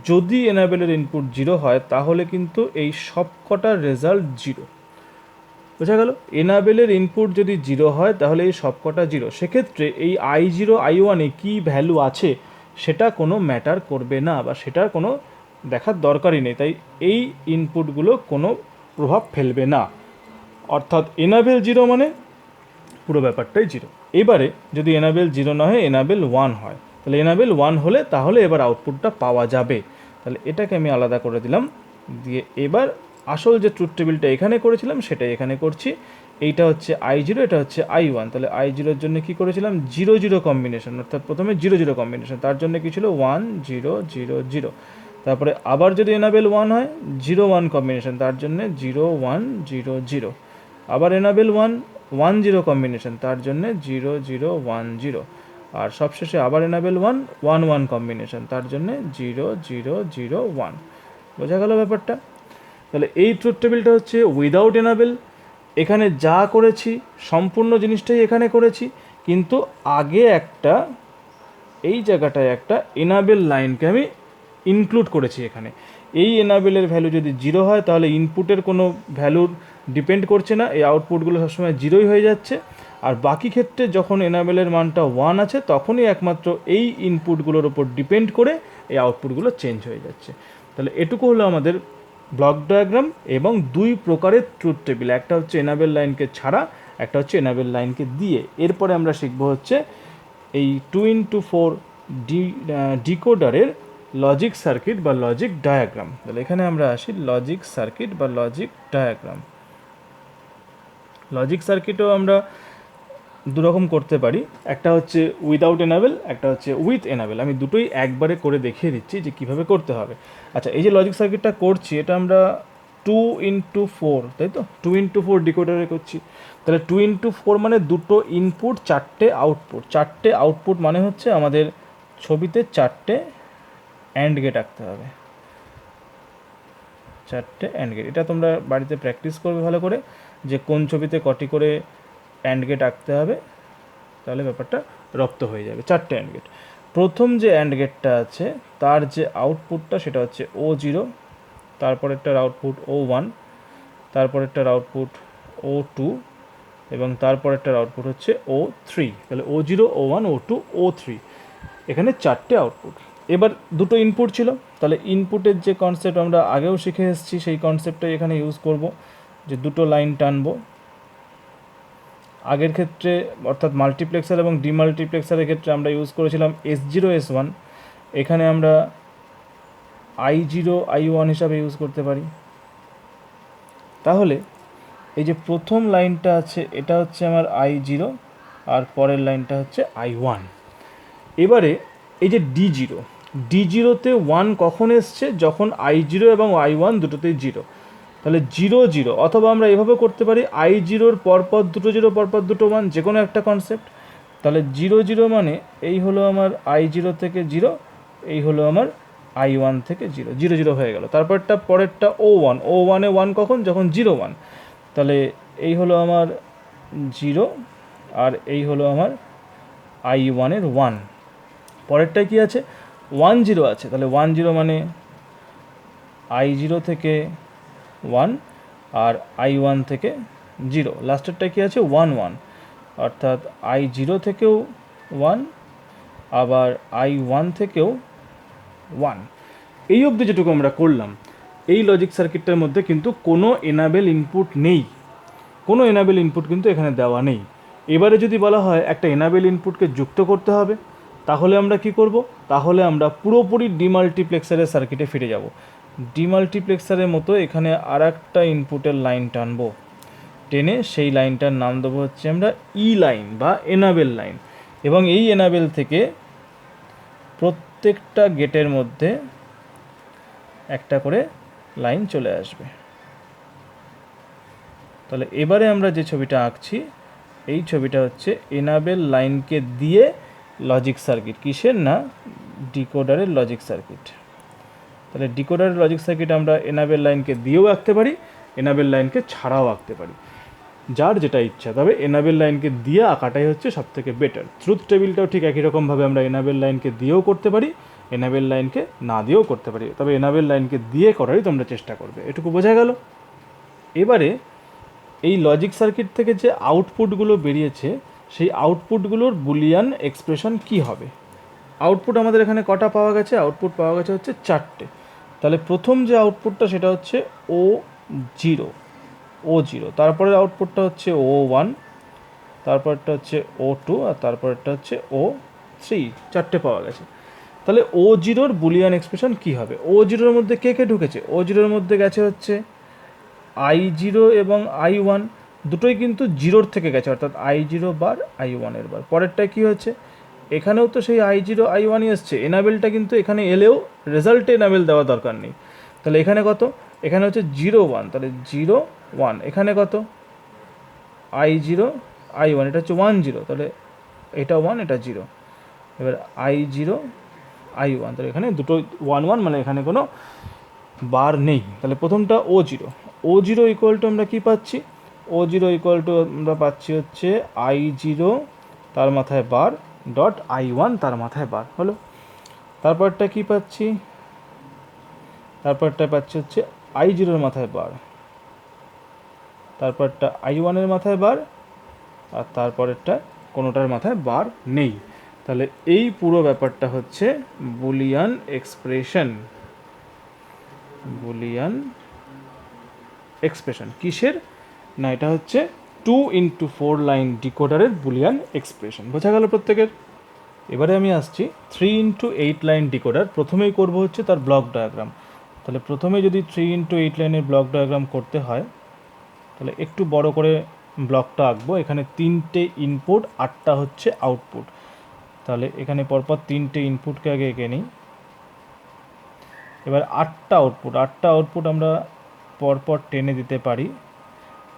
যদি এনাবেলের ইনপুট 0 হয় তাহলে কিন্তু এই সবকটার রেজাল্ট 0। বোঝা গেল? এনাবেলের ইনপুট যদি 0 হয় তাহলে এই সবকটা 0। সেক্ষেত্রে এই i0 i1 এ কী ভ্যালু আছে সেটা কোনো ম্যাটার করবে না, বা সেটার কোনো দেখার দরকারই নেই, তাই এই ইনপুটগুলো কোনো প্রভাব ফেলবে না। অর্থাৎ এনাবেল 0 মানে পুরো ব্যাপারটাই 0। এবারে যদি এনাবেল 0 না হয়, এনাবেল 1 হয়, তাহলে এনাবেল 1 হলে তাহলে এবার আউটপুটটা পাওয়া যাবে। তাহলে এটাকে আমি আলাদা করে দিলাম, দিয়ে এবার আসল যে ট্রুথ টেবিলটা এখানে করেছিলাম সেটাই এখানে করছি। এইটা হচ্ছে i0, এটা হচ্ছে i1। তাহলে i0-এর জন্য কি করেছিলাম, 0 0 কম্বিনেশন, অর্থাৎ প্রথমে 0 0 কম্বিনেশন, তার জন্য কি ছিল 1 0 0 0। তারপরে আবার যদি এনাবেল 1 হয়, 0 1 কম্বিনেশন, তার জন্য 0 1 0 0। আবার এনাবেল 1 1 0 কম্বিনেশন, তার জন্য 0 0 1 0। আর সবশেষে আবার এনাবেল 1 1 1 কম্বিনেশন, তার জন্য 0 0 0 1। বোঝা গেল ব্যাপারটা? তাহলে এই ট্রুথ টেবিলটা হচ্ছে উইদাউট এনাবেল। এখানে যা করেছি সম্পূর্ণ জিনিসটাই এখানে করেছি, কিন্তু আগে একটা এই জায়গাটায় একটা এনাবেল লাইনকে আমি ইনক্লুড করেছি এখানে। এই এনাবেলের ভ্যালু যদি 0 হয় তাহলে ইনপুটের কোনো ভ্যালুর ডিপেন্ড করছে না, এই আউটপুটগুলো সবসময় 0ই হয়ে যাচ্ছে। আর বাকি ক্ষেত্রে যখন এনাবেলের মানটা 1 আছে তখনই একমাত্র এই ইনপুটগুলোর ওপর ডিপেন্ড করে এই আউটপুটগুলো চেঞ্জ হয়ে যাচ্ছে। তাহলে এটুকু হলো আমাদের ব্লক ডায়াগ্রাম এবং দুই প্রকারের ট্রুথ টেবিল, একটা হচ্ছে এনাবেল লাইনকে ছাড়া, একটা হচ্ছে এনাবেল লাইনকে দিয়ে। এরপরে আমরা শিখবো হচ্ছে এই 2x4 ডিকোডারের লজিক সার্কিট বা লজিক ডায়াগ্রাম। তাহলে এখানে আমরা আসি লজিক সার্কিট বা লজিক ডায়াগ্রাম। লজিক সার্কিটও আমরা দুরকম করতে পারি, একটা হচ্ছে উইদাউট এনাবেল, একটা হচ্ছে উইথ এনাবেল। আমি দুটোই একবারে করে দেখিয়ে দিচ্ছি যে কীভাবে করতে হবে। আচ্ছা, এই যে লজিক সার্কিটটা করছি এটা আমরা 2x4, তাই তো, 2x4 ডিকোডারে করছি। তাহলে 2x4 মানে দুটো ইনপুট 4টে আউটপুট। 4টে আউটপুট মানে হচ্ছে আমাদের ছবিতে 4টে অ্যান্ড গেট আঁকতে হবে, 4টে অ্যান্ড গেট। এটা তোমরা বাড়িতে প্র্যাকটিস করবে ভালো করে, যে কোন ছবিতে কটি করে অ্যান্ড গেট আঁকতে হবে, তাহলে ব্যাপারটা রপ্ত হয়ে যাবে। 4টে অ্যান্ড গেট। প্রথম যে অ্যান্ড গেটটা আছে তার যে আউটপুটটা সেটা হচ্ছে O0, তারপরেরটার output O1, তারপরেরটার output O2 এবং তারপরেরটার আউটপুট হচ্ছে O3। তাহলে O0 O1 O2 O3, এখানে 4টে আউটপুট। এবার দুটো ইনপুট ছিল, তাহলে ইনপুটের যে কনসেপ্ট আমরা আগেও শিখে এসেছি সেই কনসেপ্টটাই এখানে ইউজ করব, যে দুটো লাইন টানবো। আগের ক্ষেত্রে অর্থাৎ মাল্টিপ্লেক্সার এবং ডিমাল্টিপ্লেক্সারের ক্ষেত্রে আমরা ইউজ করেছিলাম S0 S1, এখানে আমরা I0 I1 হিসাবে ইউজ করতে পারি। তাহলে এই যে প্রথম লাইনটা আছে এটা হচ্ছে আমার I0 আর পরের লাইনটা হচ্ছে I1। এবারে এই যে D0তে 1 কখন এসছে, যখন I0 এবং I1 দুটোতেই 0। তাহলে 0 0, অথবা আমরা এভাবে করতে পারি i0-র পরপর দুটো 0 পরপর দুটো 1, যে কোনো একটা কনসেপ্ট। তাহলে 0 0 মানে এই হলো আমার i0 থেকে 0, এই হলো আমার i1 থেকে 0, 0 0 হয়ে গেল। তারপরটা পরেরটা o1, o1-এ 1 কখন? যখন 0 1। তাহলে এই হলো আমার 0, আর এই হলো আমার i1-এর 1। পরেরটায় কি আছে? 1 0 আছে, তাহলে 1 0 মানে i0 থেকে 1 আর i1 থেকে 0। লাস্টেরটা কি আছে? 1 1, অর্থাৎ i0 থেকেও 1 আবার i1 থেকেও 1। এই অবধি যেটুকু আমরা করলাম, এই লজিক সার্কিটটার মধ্যে কিন্তু কোনো এনাবেল ইনপুট নেই, কোনো এনাবেল ইনপুট কিন্তু এখানে দেওয়া নেই। এবারে যদি বলা হয় একটা এনাবেল ইনপুটকে যুক্ত করতে হবে, তাহলে আমরা কি করব? তাহলে আমরা পুরোপুরি ডিমাল্টিপ্লেক্সারের সার্কিটে ফিরে যাব। ডিমাল্টিপ্লেক্সারের মতো এখানে আর একটা ইনপুটের লাইন টানবো, টেনে সেই লাইনটার নাম দেবো হচ্ছে আমরা ই লাইন বা এনাবেল লাইন, এবং এই এনাবেল থেকে প্রত্যেকটা গেটের মধ্যে একটা করে লাইন চলে আসবে। তাহলে এবারে আমরা যে ছবিটা আঁকছি, এই ছবিটা হচ্ছে এনাবেল লাইনকে দিয়ে লজিক সার্কিট। কিসের? না, ডিকোডারের লজিক সার্কিট। তাহলে ডিকোডারের লজিক সার্কিট আমরা এনাবেল লাইনকে দিয়েও আঁকতে পারি, এনাবেল লাইনকে ছাড়াও আঁকতে পারি, যার যেটা ইচ্ছা। তবে এনাবেল লাইনকে দিয়ে আঁকাটাই হচ্ছে সবথেকে বেটার। ট্রুথ টেবিলটাও ঠিক একই রকমভাবে আমরা এনাবেল লাইনকে দিয়েও করতে পারি, এনাবেল লাইনকে না দিয়েও করতে পারি, তবে এনাবেল লাইনকে দিয়ে করারই তোমরা চেষ্টা করবে। এটুকু বোঝা গেল। এবারে এই লজিক সার্কিট থেকে যে আউটপুটগুলো বেরিয়েছে, সেই আউটপুটগুলোর বুলিয়ান এক্সপ্রেশন কি হবে? আউটপুট আমাদের এখানে কটা পাওয়া গেছে? আউটপুট পাওয়া গেছে হচ্ছে 4টে। তাহলে প্রথম যে আউটপুটটা সেটা হচ্ছে ও0, তারপরের আউটপুটটা হচ্ছে ও1, তারপরটা হচ্ছে ও2, আর তারপরটা হচ্ছে ও3। 4টে পাওয়া গেছে। তাহলে ও0-র বুলিয়ান এক্সপ্রেশন কি হবে? ও0-র মধ্যে কে কে ঢুকেছে? ও0-র মধ্যে গেছে হচ্ছে i0 এবং i1, দুটোই কিন্তু 0-র থেকে গেছে, অর্থাৎ i0 বার i1-এর বার। পরেরটায় কী হচ্ছে? এখানেও তো সেই i0 i1ই এসছে, এনাবেলটা কিন্তু এখানে এলেও রেজাল্টে এনাবেল দেওয়া দরকার নেই। তাহলে এখানে কত? এখানে হচ্ছে 0 1, তাহলে 0 1। এখানে কত? i0 i1, এটা হচ্ছে 1 0, তাহলে এটা 1 এটা 0। এবার i0 i1, তাহলে এখানে দুটো 1 1, মানে এখানে কোনো বার নেই। তাহলে প্রথমটা ও0 ইকুয়াল টু আমরা কী পাচ্ছি? ও0 ইকুয়াল টু আমরা পাচ্ছি হচ্ছে i0 তার মাথায় বার ডট i1 তার মাথায় বার, হলো। তারপরটা কি পাচ্ছি? তারপরটা পাচ্ছি হচ্ছে i0-এর মাথায় বার, তারপরটা i1-এর মাথায় বার, আর তারপরেরটা কোনোটার মাথায় বার নেই। তাহলে এই পুরো ব্যাপারটা হচ্ছে বুলিয়ান এক্সপ্রেশন। বুলিয়ান এক্সপ্রেশন কিসের? না, এটা হচ্ছে 2x4 লাইন ডিকোডারের বুলিয়ান এক্সপ্রেশন। বোঝা গেল প্রত্যেকের? এবারে আমি আসছি 3x8 লাইন ডিকোডার। প্রথমেই করব হচ্ছে তার ব্লক ডায়াগ্রাম। তাহলে প্রথমে যদি 3x8 লাইনের ব্লক ডায়াগ্রাম করতে হয়, তাহলে একটু বড় করে ব্লকটা আঁকবো। এখানে 3টে ইনপুট, 8টা হচ্ছে আউটপুট। তাহলে এখানে পরপর 3টে ইনপুটকে আগে এঁকে নিই। এবার 8টা আউটপুট আমরা পরপর টেনে দিতে পারি,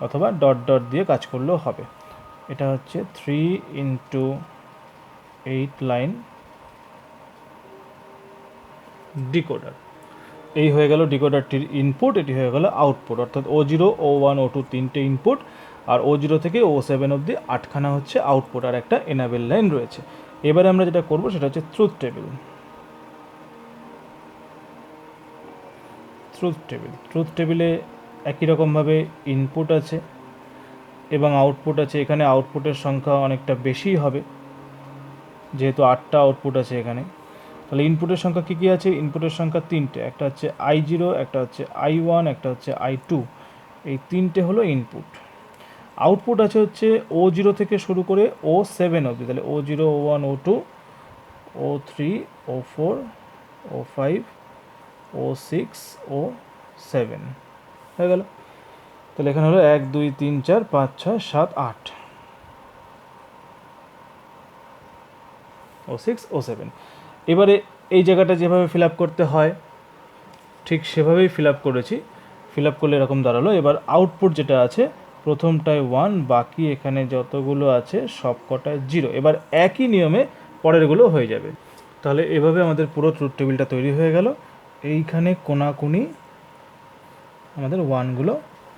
অথবা ডট ডট দিয়ে কাজ করলেও হবে। এটা হচ্ছে 3x8 লাইন ডিকোডার। এই হয়ে গেল ডিকোডারটির ইনপুট, এটি হয়ে গেল আউটপুট, অর্থাৎ ও0 ও1 ও2 3টে ইনপুট, আর ও0 থেকে ও7 অবধি 8খানা হচ্ছে আউটপুট, আর একটা এনাবেল লাইন রয়েছে। এবারে আমরা যেটা করব সেটা হচ্ছে ট্রুথ টেবিল। ট্রুথ টেবিলে একই রকমভাবে ইনপুট আছে এবং আউটপুট আছে। এখানে আউটপুটের সংখ্যা অনেকটা বেশিই হবে, যেহেতু 8টা আউটপুট আছে এখানে। তাহলে ইনপুটের সংখ্যা কী কী আছে? ইনপুটের সংখ্যা 3টে, একটা হচ্ছে i0, একটা হচ্ছে i1, একটা হচ্ছে i2। এই 3টে হলো ইনপুট। আউটপুট আছে হচ্ছে ও0 থেকে শুরু করে ও7 অবধি। তাহলে ও0 ও1 ও2 ও3 ও4 ও5 ও6 ও7 হয়ে গেল। তাহলে এখানে হলো 1 2 3 4 5 6 7 8 ও6 ও7। এবারে এই জায়গাটা যেভাবে ফিল আপ করতে হয় ঠিক সেভাবেই ফিল আপ করেছি। ফিল আপ করলে এরকম দাঁড়ালো। এবার আউটপুট যেটা আছে প্রথমটায় 1, বাকি এখানে যতগুলো আছে সব কটায় 0। এবার একই নিয়মে পরেরগুলো হয়ে যাবে। তাহলে এভাবে আমাদের পুরো ট্রুথ টেবিলটা তৈরি হয়ে গেল। এইখানে কোনাকুনি আমাদের 1গুলো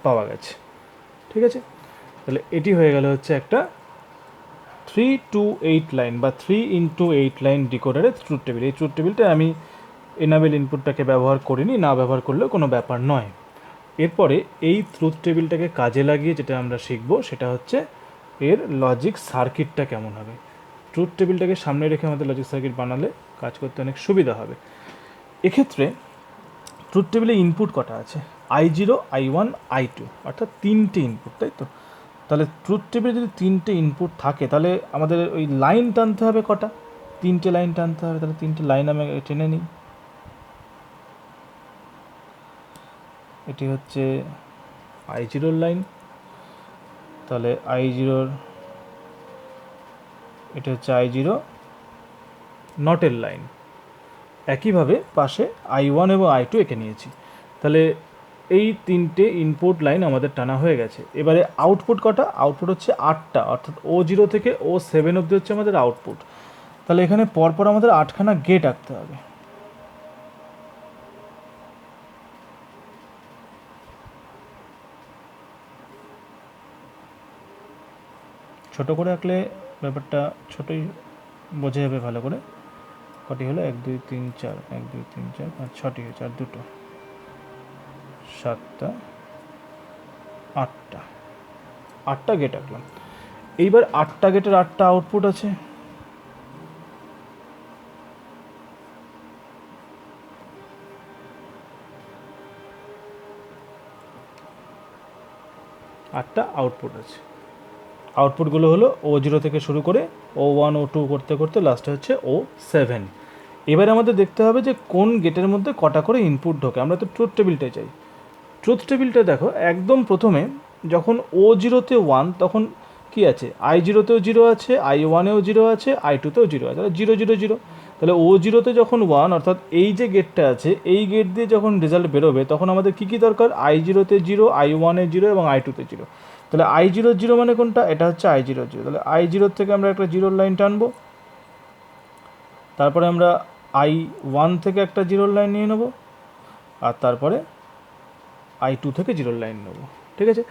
পাওয়া গেছে। ঠিক আছে, তাহলে এটি হয়ে গেল হচ্ছে একটা 3 to 8 লাইন বা 3 into 8 লাইন ডিকোডারের ট্রুথ টেবিল। এই ট্রুথ টেবিলটা আমি এনাবেল ইনপুটটাকে ব্যবহার করিনি, না ব্যবহার করলেও কোনো ব্যাপার নয়। এরপরে এই ট্রুথ টেবিলটাকে কাজে লাগিয়ে যেটা আমরা শিখব সেটা হচ্ছে এর লজিক সার্কিটটা কেমন হবে। ট্রুথ টেবিলটাকে সামনে রেখে আমাদের লজিক সার্কিট বানালে কাজ করতে অনেক সুবিধা হবে। এক্ষেত্রে ট্রুথ টেবিলে ইনপুট কটা আছে? I0, I1, I2, অর্থাৎ 3টে ইনপুট, তাই তো? তাহলে ট্রুথ টেবিলে যদি 3টে ইনপুট থাকে তাহলে আমাদের ওই লাইন টানতে হবে কটা? 3টে লাইন টানতে হবে। তাহলে 3টে লাইন আমি টেনে নিই। এটি হচ্ছে I0 লাইন, তাহলে I0 এটা হচ্ছে I0 নটের লাইন। একইভাবে পাশে I1 এবং I2 এঁকে নিয়েছি। তাহলে এই 3টে ইনপুট লাইন আমাদের টানা হয়ে গেছে। এবারে আউটপুট কটা? আউটপুট হচ্ছে 8টা, অর্থাৎ O0 থেকে O7 অবধি হচ্ছে আমাদের আউটপুট। তাহলে এখানে পরপর আমাদের 8খানা গেট আঁকতে হবে। ছোট করে আঁকলে ব্যাপারটা ছোটই বোঝা যাবে ভালো করে। কটি হলো? 1 2 3 4, 1 2 3 4 5 6টি হয়েছে, আর দুটো, 7টা 8টা। 8টা গেট আঁকলাম। এইবার 8টা গেটের 8টা আউটপুট আছে। আটটা আউটপুট আছে। আউটপুটগুলো হলো O0 থেকে শুরু করে O1 O2 করতে করতে লাস্টে হচ্ছে O7। এবারে আমাদের দেখতে হবে যে কোন গেটের মধ্যে কটা করে ইনপুট ঢোকে। আমরা তো ট্রুথ টেবিলটাই চাই। ট্রুথ টেবিলটা দেখো, একদম প্রথমে যখন O0-তে 1 তখন কি আছে? I0-তেও 0 আছে, I1-এও 0 আছে, I2-তেও 0 আছে, তাহলে 0 0 0। তাহলে O0-তে যখন 1, অর্থাৎ এই যে গেটটা আছে এই গেট দিয়ে যখন রেজাল্ট বেরোবে তখন আমাদের কী কী দরকার? I0-তে 0, I1-এ 0 এবং I2-তে 0। তাহলে I0 0 মানে কোনটা? এটা হচ্ছে I0 0। তাহলে I0 থেকে আমরা একটা 0 লাইন টানবো। তারপরে আমরা I1 থেকে একটা 0 লাইন নিয়ে নেব, আর তারপরে I2 থেকে 0 লাইন নেব। ঠিক আছে,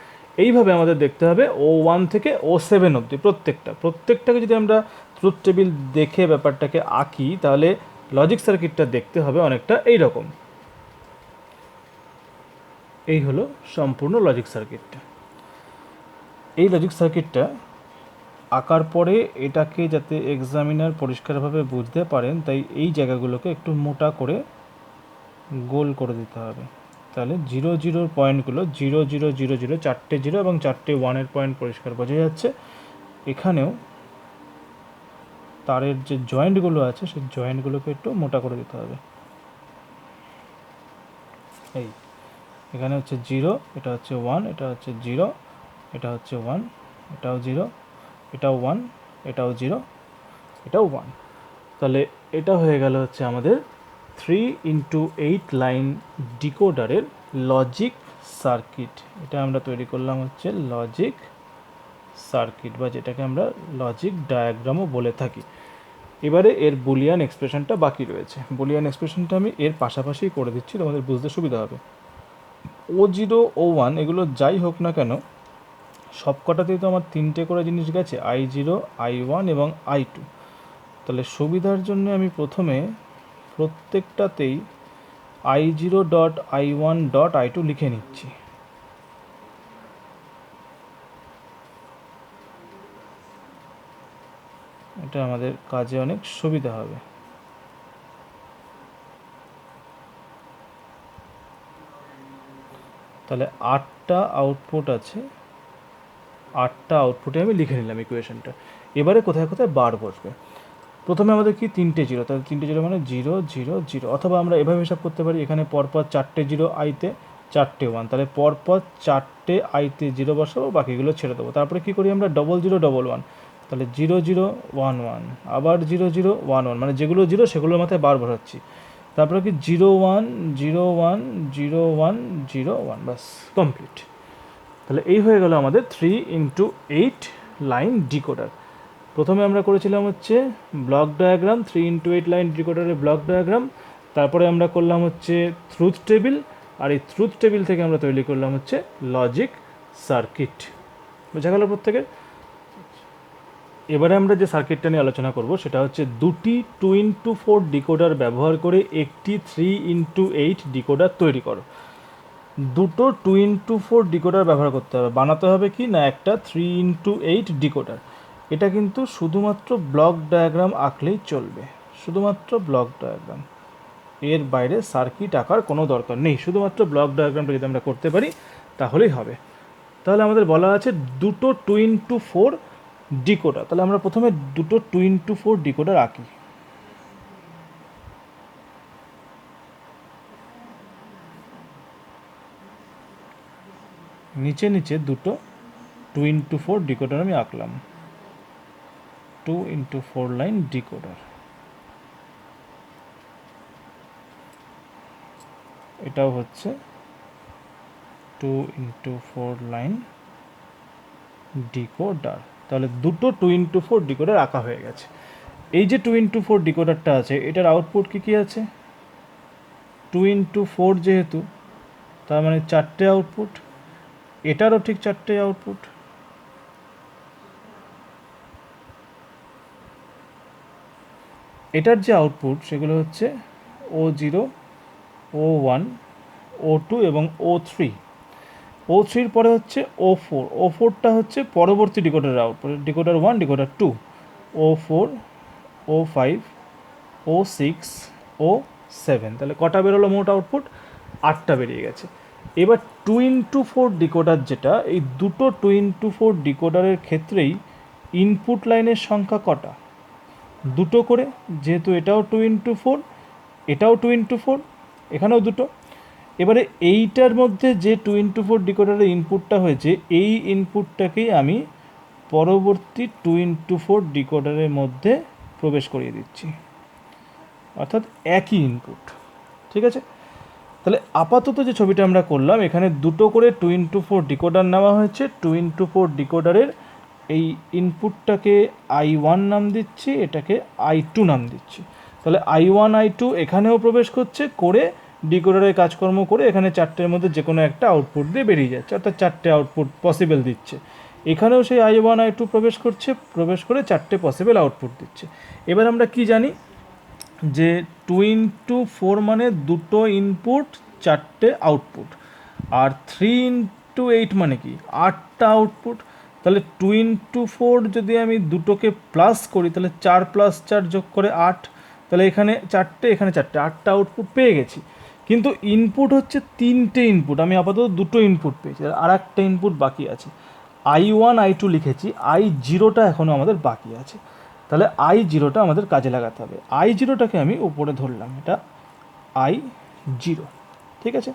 এইভাবে আমাদের দেখতে হবে O1 থেকে O7 অবধি প্রত্যেকটাকে যদি আমরা ট্রুথ টেবিল দেখে ব্যাপারটাকে আঁকি তাহলে লজিক সার্কিটটা দেখতে হবে অনেকটা এই রকম। এই হলো সম্পূর্ণ লজিক সার্কিটটা। এই লজিক সার্কিটটা আঁকার পরে এটাকে যাতে এক্সামিনার পরিষ্কারভাবে বুঝতে পারেন তাই এই জায়গাগুলোকে একটু মোটা করে গোল করে দিতে হবে। তাহলে 0 0 পয়েন্টগুলো 0 0 0 0, 4টে 0 এবং 4টে 1-এর পয়েন্ট পরিষ্কার বোঝা যাচ্ছে। এখানেও তারের যে জয়েন্টগুলো আছে সেই জয়েন্টগুলোকে একটু মোটা করে দিতে হবে। এই এখানে হচ্ছে 0, এটা হচ্ছে 1, এটা হচ্ছে 0, এটা হচ্ছে 1, এটাও 0, এটাও 1, এটাও 0, এটাও 1। তাহলে এটা হয়ে গেল হচ্ছে আমাদের 3 into 8 লাইন ডিকোডারের লজিক সার্কিট। এটা আমরা তৈরি করলাম হচ্ছে লজিক সার্কিট, বা যেটাকে আমরা লজিক ডায়াগ্রামও বলে থাকি। এবারে এর বুলিয়ান এক্সপ্রেশনটা বাকি রয়েছে। বুলিয়ান এক্সপ্রেশনটা আমি এর পাশাপাশি করে দিচ্ছি, তোমাদের বুঝতে সুবিধা হবে। O0 O1 এগুলো যাই হোক না কেন সব কটাতেই তো আমার 3টে করে জিনিস গেছে, I0 I1 এবং I2। তাহলে সুবিধার জন্য আমি প্রথমে প্রত্যেকটাতেই I0 dot I1 dot I2 লিখে নিচ্ছি। এটা আমাদের কাজে অনেক সুবিধা হবে। তাহলে 8টা আউটপুট আছে, 8টা আউটপুটে আমি লিখে নিলাম ইকুয়েশনটা। এবারে কোথায় কোথায় বার বসবে? প্রথমে আমাদের কি 3টে 0, তাহলে 3টে 0 মানে 0 0 0। অথবা আমরা এভাবে হিসাব করতে পারি, এখানে পরপর 4টে 0 আইতে, 4টে 1, তাহলে পরপর 4টে আইতে 0 বসাবো, বাকিগুলো ছেড়ে দেবো। তারপরে কি করি আমরা? 0 0 1 1, তাহলে 0 0 1 1, আবার 0 0 1 1, মানে যেগুলো 0 সেগুলোর মাথায় বার বসাচ্ছি। তারপরে কি 0 1 0 1 0 1 0 1, বাস কমপ্লিট। তাহলে এই হয়ে গেল আমাদের 3x8 লাইন ডিকোডার। প্রথমে আমরা করেছিলাম হচ্ছে ব্লক ডায়াগ্রাম, 3x8 লাইন ডিকোডারের ব্লক ডায়াগ্রাম। তারপরে আমরা করলাম হচ্ছে ট্রুথ টেবিল, আর এই ট্রুথ টেবিল থেকে আমরা তৈরি করলাম হচ্ছে লজিক সার্কিট। বোঝা গেল প্রত্যেকের? এবারে আমরা যে সার্কিটটা নিয়ে আলোচনা করব সেটা হচ্ছে দুটি 2x4 ডিকোডার ব্যবহার করে একটি 3x8 ডিকোডার তৈরি করো। দুটো 2x4 ডিকোডার ব্যবহার করতে হবে, বানাতে হবে কি না একটা 3x8 ডিকোডার। এটা কিন্তু শুধুমাত্র ব্লক ডায়াগ্রাম আঁকলেই চলবে, শুধুমাত্র ব্লক ডায়াগ্রাম, এর বাইরে সার্কিট আঁকার কোনো দরকার নেই। শুধুমাত্র ব্লক ডায়াগ্রামটা যদি আমরা করতে পারি তাহলেই হবে। তাহলে আমাদের বলা আছে দুটো 2x4 ডিকোডার। তাহলে আমরা প্রথমে দুটো 2x4 ডিকোডার আঁকি। নিচে নিচে দুটো 2x4 ডিকোডার আমি আঁকলাম, 2x4 লাইন ডিকোডার। এটাও হচ্ছে 2x4 লাইন ডিকোডার। তাহলে দুটো 2x4 ডিকোডার আঁকা হয়ে গেছে। এই যে 2x4 ডিকোডারটা আছে এটার আউটপুট কি কি আছে? 2x4 যেহেতু, তার মানে 4টে আউটপুট, এটারও ঠিক 4টে আউটপুট। এটার যে আউটপুট সেগুলো হচ্ছে O0, O1, O2 এবং O3। O3-র পরে হচ্ছে O4। O4টা হচ্ছে পরবর্তী ডিকোডারের output, decoder 1, decoder 2। O4, O5, O6, O7। তাহলে কটা বেরোলো মোট আউটপুট? 8টা বেরিয়ে গেছে। এবার 2x4 ডিকোডার যেটা, এই দুটো 2x4 ডিকোডারের ক্ষেত্রেই ইনপুট লাইনের সংখ্যা কটা? দুটো করে, যেহেতু এটাও 2x4, এটাও 2x4, এখানেও দুটো। এবারে এইটার মধ্যে যে 2x4 ডিকোডারের ইনপুটটা হয়েছে, এই ইনপুটটাকেই আমি পরবর্তী 2x4 ডিকোডারের মধ্যে প্রবেশ করিয়ে দিচ্ছি, অর্থাৎ একই ইনপুট। ঠিক আছে? তাহলে আপাতত যে ছবিটা আমরা করলাম, এখানে দুটো করে 2x4 ডিকোডার নেওয়া হয়েছে। 2x4 ডিকোডারের এই ইনপুটটাকে I1 নাম দিচ্ছি, এটাকে I2 নাম দিচ্ছি। তাহলে I1 I2 এখানেও প্রবেশ করছে, করে ডিকোডারের কাজকর্ম করে এখানে 4টের মধ্যে যে কোনো একটা আউটপুট দিয়ে বেরিয়ে যাচ্ছে, অর্থাৎ 4টে আউটপুট পসিবল দিচ্ছে। এখানেও সেই I1 I2 প্রবেশ করছে, প্রবেশ করে 4টে পসিবল আউটপুট দিচ্ছে। এবার আমরা কি জানি যে 2x4 মানে দুটো ইনপুট 4টে আউটপুট, আর 3x8 মানে কি 8টা আউটপুট। তাহলে 2x4 যদি আমি দুটোকে প্লাস করি তাহলে 4 + 4 যোগ করে 8। তাহলে এখানে 4টে, এখানে 4টে, 8টা আউটপুট পেয়ে গেছি। কিন্তু ইনপুট হচ্ছে 3টে ইনপুট, আমি আপাতত দুটো ইনপুট পেয়েছি, আর একটা ইনপুট বাকি আছে। I1 I2 লিখেছি, I0টা এখনও আমাদের বাকি আছে। তাহলে I0টা আমাদের কাজে লাগাতে হবে। I0টাকে আমি উপরে ধরলাম, এটা I0। ঠিক আছে?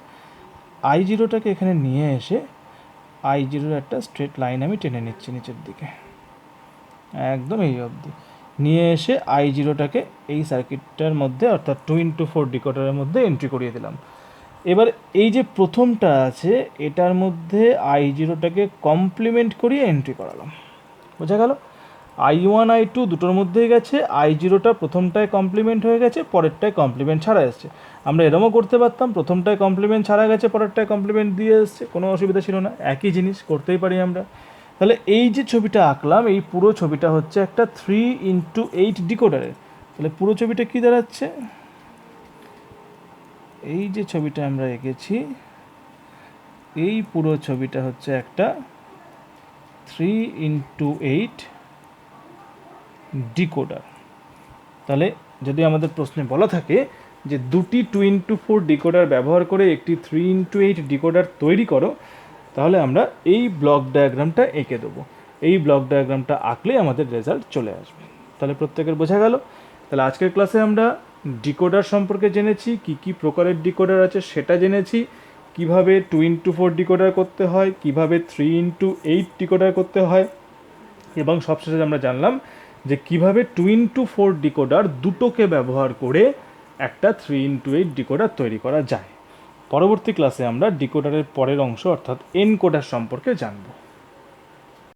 I0টাকে এখানে নিয়ে এসে I0-র একটা স্ট্রেট লাইন আমি টেনে নিচ্ছি নিচের দিকে, একদম এই অবধি নিয়ে এসে I0টাকে এই সার্কিটটার মধ্যে, অর্থাৎ 2x4 ডিকোডারের মধ্যে এন্ট্রি করিয়ে দিলাম। এবার এই যে প্রথমটা আছে এটার মধ্যে I0টাকে কমপ্লিমেন্ট করিয়ে এন্ট্রি করালাম। বোঝা গেল? I1 I2 দুটোর মধ্যেই গেছে, I0টা প্রথমটায় কমপ্লিমেন্ট হয়ে গেছে, পরেরটায় কমপ্লিমেন্ট ছাড়া এসছে। আমরা এরমও করতে পারতাম, প্রথমটায় কমপ্লিমেন্ট ছাড়া গেছে, পরেরটায় কমপ্লিমেন্ট দিয়ে এসছে, কোনো অসুবিধা ছিল না, একই জিনিস করতেই পারি আমরা। তাহলে এই যে ছবিটা আঁকলাম, এই পুরো ছবিটা হচ্ছে একটা 3x8 ডিকোডারের। তাহলে পুরো ছবিটা কী দাঁড়াচ্ছে? এই যে ছবিটা আমরা এঁকেছি, এই পুরো ছবিটা হচ্ছে একটা 3x8 ডিকোডার। তাহলে যদি আমাদের প্রশ্নে বলা থাকে যে দুটি 2x4 ডিকোডার ব্যবহার করে একটি 3x8 ডিকোডার তৈরি করো, তাহলে আমরা এই ব্লক ডায়াগ্রামটা এঁকে দেবো। এই ব্লক ডায়াগ্রামটা আঁকলেই আমাদের রেজাল্ট চলে আসবে। তাহলে প্রত্যেকের বোঝা গেল? তাহলে আজকের ক্লাসে আমরা ডিকোডার সম্পর্কে জেনেছি, কি কি প্রকারের ডিকোডার আছে সেটা জেনেছি, কিভাবে 2x4 ডিকোডার করতে হয়, কিভাবে 3x8 ডিকোডার করতে হয়, এবং সবশেষে আমরা জানলাম যে কিভাবে 2x4 ডিকোডার দুটোকে ব্যবহার করে একটা 3x8 ডিকোডার তৈরি করা যায়। পরবর্তী ক্লাসে আমরা ডিকোডারের পরের অংশ অর্থাৎ এনকোডার সম্পর্কে জানবো।